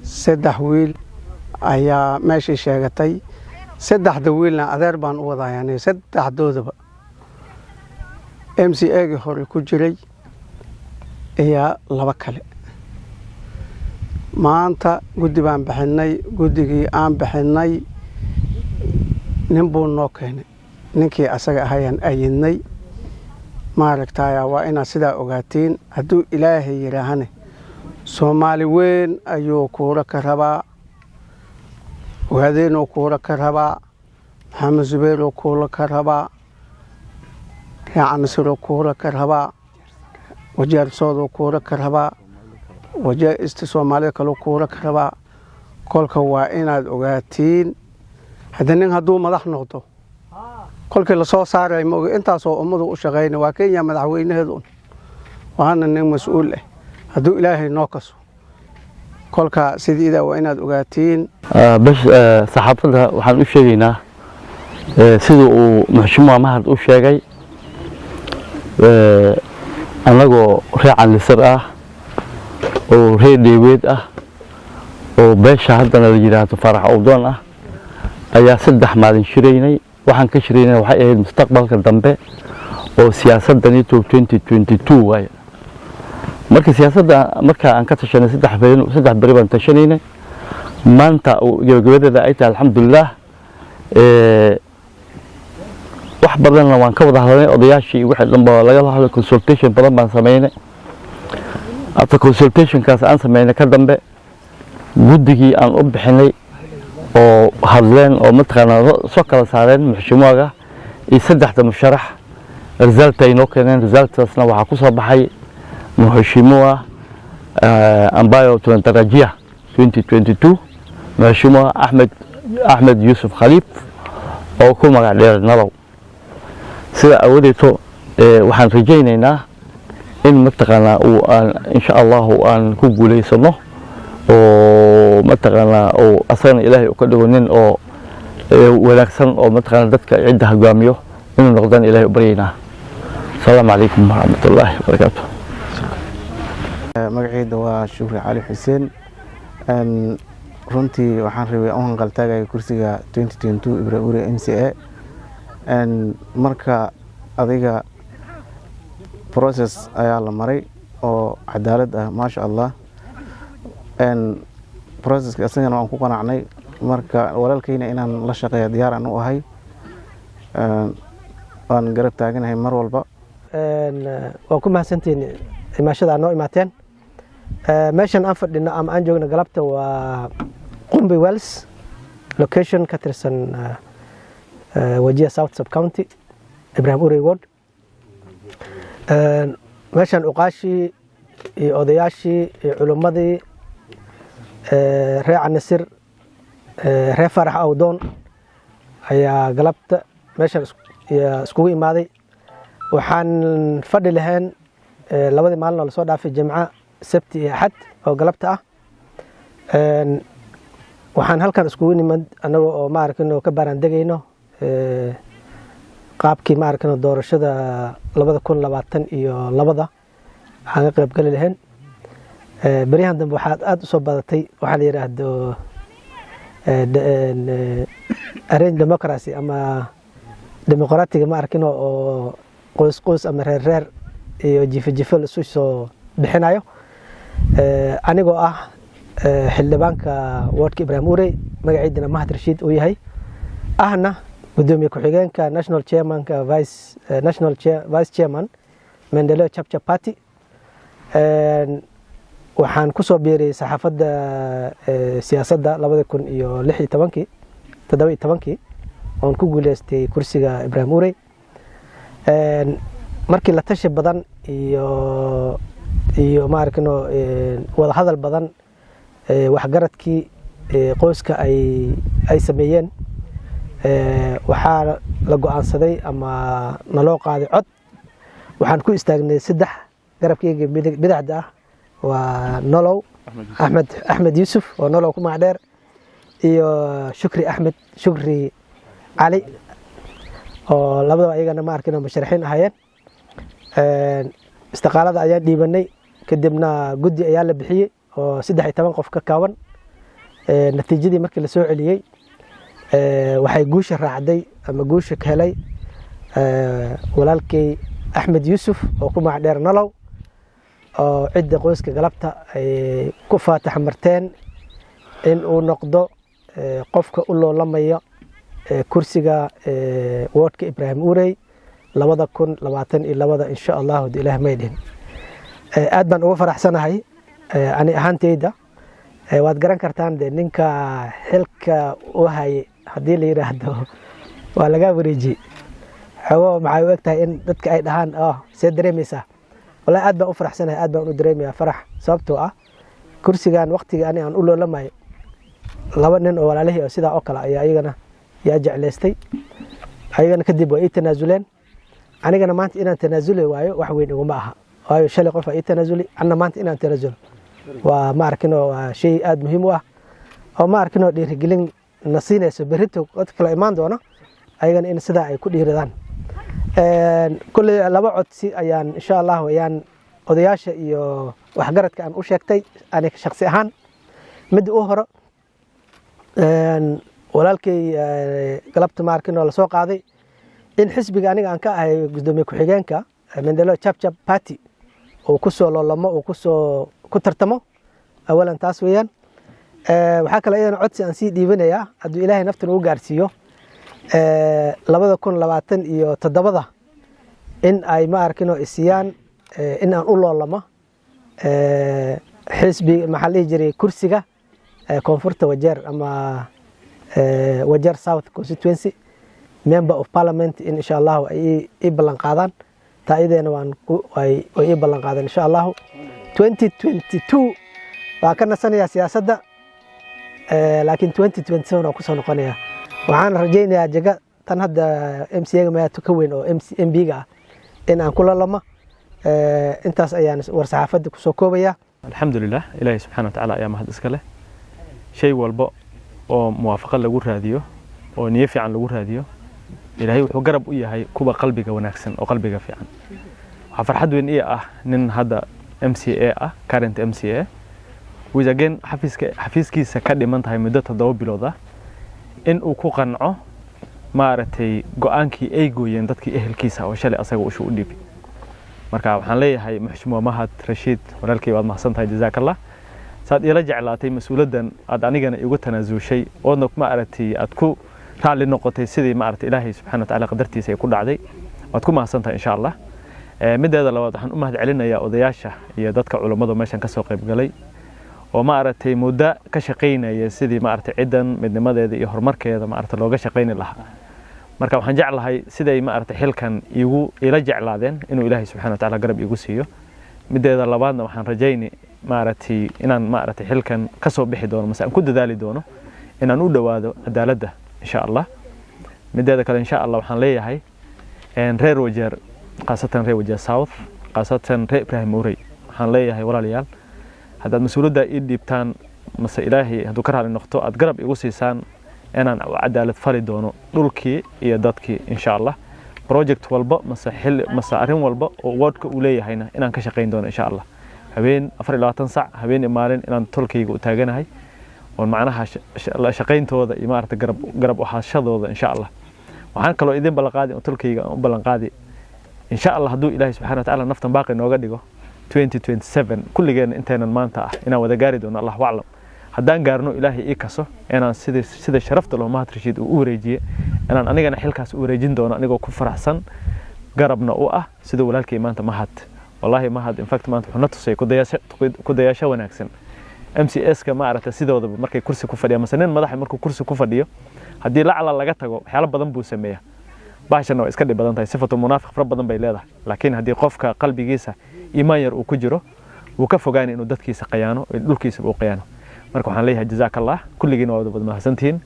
saddex wiil ayaa meeshii sheegatay saddexda wiilna adeer baan u wadaayaan saddexdoodaba MCA-gii hore ku jiray ayaa laba kale maanta guddi baan bixinay guddigii aan bixinay nin buu noo keenay ninkii asaga ahayaan ayidnay maaragtay waa inaad sidaa ogaatiin hadduu ilaahay yidhaahane Soomaali weyn ayuu kuula ka rabaa وهذين كورة كرهبا محمد زبير كورة كرهبا يعني سر كورة كرهبا وجاء صود كورة كرهبا وجاء استسوى مالك لو كورة كرهبا كل كوائن الأوقاتين هذا هدو مدح نقطه كل كل صو صار يمو أنت صو أمضوا وشغين وكين يا مدعوين هذون وأنا إني مسؤول له هدو إلهي ناقص كلك سيدي إذا وإناد أوقاتين بس صحافتها وحن أشيغينا سيدو محشومة مهد أشيغي أناقو ريعا لسرعة وريع ديويد وباشا هدنا الجيرات فرح أوضان أيا سدح مالين شريني وحن كشريني وحي المستقبل كالدنبي وسياسة دانيتو 2022 واي marka siyaasadda marka aan ka tashanay saddex bari baan tashanayna maanta gabagabada ay tahay alxamdulillah wax badan waan ka wada hadalnay odayaashii wixii dhanba laga hadlay consultation badan baan sameynay after consultation kaas aan sameynay ka dambe guddigii aan u bixinay oo hadleen oo mataqaanaa soo kala saareen maxshuumaaga iyo saddexda musharax result ay noo keeneen resultsna waxa ku soo baxay Mheshimiwa ambayo tunatarajia 2022 Mheshimiwa Ahmed Yusuf Khalif oo ku magac dheer Nalow sida awadeeto waxaan rajaynaynaa in mataqaanaa uu insha Allah aan ku guuleysano oo mataqaanaa oo asana Ilaahay u ka dhigo nin oo wanaagsan oo mataqaanaa dadka cidda hogaamiyo inuu noqdaan Ilaahay u baryayna Assalamu alaykum wa rahmatullahi wa barakatuh magacayda waa Shukri Cali Xuseen runtii waxaan rabay aan qaltaagay kursiga 2022 Ibraahim MCA marka adiga process ayaa la maray oo cadaalad ah ma sha Allah process ka asagana waan ku qanacnay marka walaalkayna inaan la shaqeeyo diyaar aan u ahay waan garab taaganahay mar walba waan ku mahadsantiin imaashada noo imaateen meeshan aan fadhino ama aan joogno galabta waa Qumbi Wells location ka tirsan Wajir South Sub County Ibrahim Urey Ward meeshan uqaashi iyo odayaashii iyo culimadii reeca Nasir reer Farax Awdoon ayaa galabta meeshan iskugu imaaday waxaan fadhi lahayn labadii maalin oo la soo dhaafay Jimcaha Sabti iyo Axad oo galabta ah waxaan halkan iskugu nimid anaga oo ma arkino ka baaraan degayno qaabkii ma arkino doorashada 2022 aan qayb gali lahayn bariyahan dambe waxaad aad u soo badatay waxa la yiraahdo arrange democracy ama dimuqraadiga ma arkino oo qoys ama reer iyo jifa la soo bixinayo anigoo ah xildhibaanka wardka Ibrahim Urey magaciidina Mahad Rashid uu yahay ahna gudoomiye ku-xigeenka national vice chairman Maendeleo Chapter Party waxaan ku soo biiray saxaafadda siyaasadda 2017 oon ku guuleystay kursiga Ibrahim Urey markii la tashi badan iyo ma arkino wada hadal badan waxgaradkii qoyska ay sameeyeen waxaa la go'aansaday ama naloo qaaday cod waxaan ku istaagnay saddex garabkayga bidacda ah waa Nalow Ahmed Yusuf oo Nalow ku magac dheer iyo Shukri Cali oo labadaba ayagana ma arkino musharaxiin ahaayeen istiqaalada ayaa dhiibanay kadibna guddi ayaa la bixiyay oo 13 qof ka kooban natiijadii markii la soo celiyay waxay guusha raacday ama guusha ka helay walaalkay Axmed Yuusuf oo ku magac dheer Nalow oo cidda qoyska galabta ay ku faatax marteen in uu noqdo qofka u loolamayo kursiga wardka Ibrahim Urey 2022 insha Allah Ilaahay maydin aad baan ugu faraxsanahay ani ahaantayda waad garan kartaan ninka xilka u hay hadii la yiraahdo waa laga wareeji xawo maxay u egtahay in dadka ay dhahaan see dareemaysa wallahi aad baan u faraxsanahay aad baan u dareemayaa farax sababtoo ah kursigan waqtiga ani aan u loolamay laba nin oo walaalahay sida oo kale ayaa ayagana yaa jecleystay ayagana kadib way tanaazuleen anigana maanta inaan tanaazulay waayo wax weyn ugu ma aha waayo shalay qof ay tanaazuli anna maanta inaan tanaazulo waa ma arkino waa shay aad muhiim u ah oo ma arkino dhiirigelin nasiinayso berito dadka kala imaan doona ayagana in sida ay ku dhiiradaan kulli laba codsi ayaan insha Allah ayaan odayaasha iyo waxgaradka aan u sheegtay aniga shakhsi ahaan mid u horo walaalkay galabta ma arkino la soo qaaday in xisbiga aniga aan ka ahay gudoomiye ku xigeenka Mandelo Chapchap Party oo ku soo loolamo oo ku tartamo awalan taas weeyaan waxa kale ayaan codsi aan sii dhiibanayaa haduu Ilaahay naftan u gaarsiiyo 2027 in ay ma arkino isiyaan in aan u loolamo xisbi maxalli jiray kursiga koonfurta Wajeer ama Wajeer South constituency member of parliament in insha Allah ay ballan qaadaan taayideena waan ay ballan qaadaan insha Allah 2022 waa ka nasanaya siyaasadda laakiin 2027 oo ku soo noqonaya waxaan rajaynayaa jaga tan hadda MCA ma ka weyn oo MB ga in aan kula lama intaas ayaan war saxaafada ku soo koobaya alxamdulillah ilaahay subhanahu wa ta'ala ayaa mahad iska leh shay walba oo muwaafaqad lagu raadiyo oo niyo fiican lagu raadiyo ilaahay wuxuu garab u yahay kuwa qalbiga wanaagsan oo qalbiga fiican waxa farxad weyn ah nin hadda MCA ah current MCA with again xafiiskiisa ka dhiman tahay muddo 7 bilood ah in uu ku qanco maartay go'aankii ay gooyeen dadkii ehelkiisa oo shalay asaga u dhiibay marka waxaan leeyahay maxshumo Mahad Rashid walaalkay waad mahadsantahay jazaakallah saad ila jeclaatay mas'uuladan aad anigana igu tanaasushay oo maartay aad ku raali noqotay sidii maartay Ilaahay subhanahu wa ta'ala qadartiisa ay ku dhacday waad ku mahadsantahay insha Allah mideeda labaad waxaan u mahad celinayaa odayaasha iyo dadka culimada meeshan ka soo qayb galay oo maartay muddo ka shaqeynaya sidii maartay ciidan midnimadeeda iyo horumarkeeda maartay looga shaqeyn lahaa marka waxaan jeclahay siday maartay xilkan ila jeclaadeen inuu Ilaahay subhanahu wa ta'ala garab igu siiyo mideeda labaadna waxaan rajaynay maartay inaan maartay xilkan ka soo bixi doono mas'aan ku dadaali doono inaan u dhawaado cadaaladda insha Allah mideeda kale insha Allah waxaan leeyahay reer Wajeer qaasatan reer Wajeer South qaasatan reer Ibrahim Urey waxaan leeyahay walaalayaal hadda mas'uuliyadda ii dhiibtaan mase Ilaahay haduu ka raali noqdo aad garab igu siisaan inaan cadaalad fali doono dhulkii iyo dadkii insha Allah project walba mase arin walba oo wardka uu leeyahayna inaan ka shaqeyn doono insha Allah habeen 24 saac habeen maalin inaan tolkayga u taaganahay oo macnaha shaqeyntooda iyo maarta garab u haashadooda insha Allah waxaan kaloo idin ballan qaadi oo tolkayga u ballan qaadi insha Allah haduu Ilaahay subhanahu wa ta'ala naftan baaqi nooga dhigo 2027 kulligeena inteenan maanta inaan wada gaari doono Allah wa'lam haddaan gaarno Ilaahay ii kaso inaan sida sharafta loo Mahad Rashid u wareejiye inaan anigana xilkaas u wareejin doono anigoo ku faraxsan garabna u ah sida walaalkay maanta Mahad wallahi Mahad in fact maanta wuxuu na tusay ku dayasho wanaagsan MCS ka maarata sidooda markay kursi ku fadhiyo masalan madaxa markuu kursi ku fadhiyo hadii lacala laga tago waxyaalo badan buu sameeyaa baashana waa iska dhib badan tahay sifatu munaafiq fara badan bay leedahay laakiin hadii qofka qalbigiisa iimaan yar uu ku jiro wuu ka fogaan inuu dadkiisa qayaano dhulkiisa uu qayaano marka waxaan leeyahay jazaakallah kulligiina waa wada mahadsantiin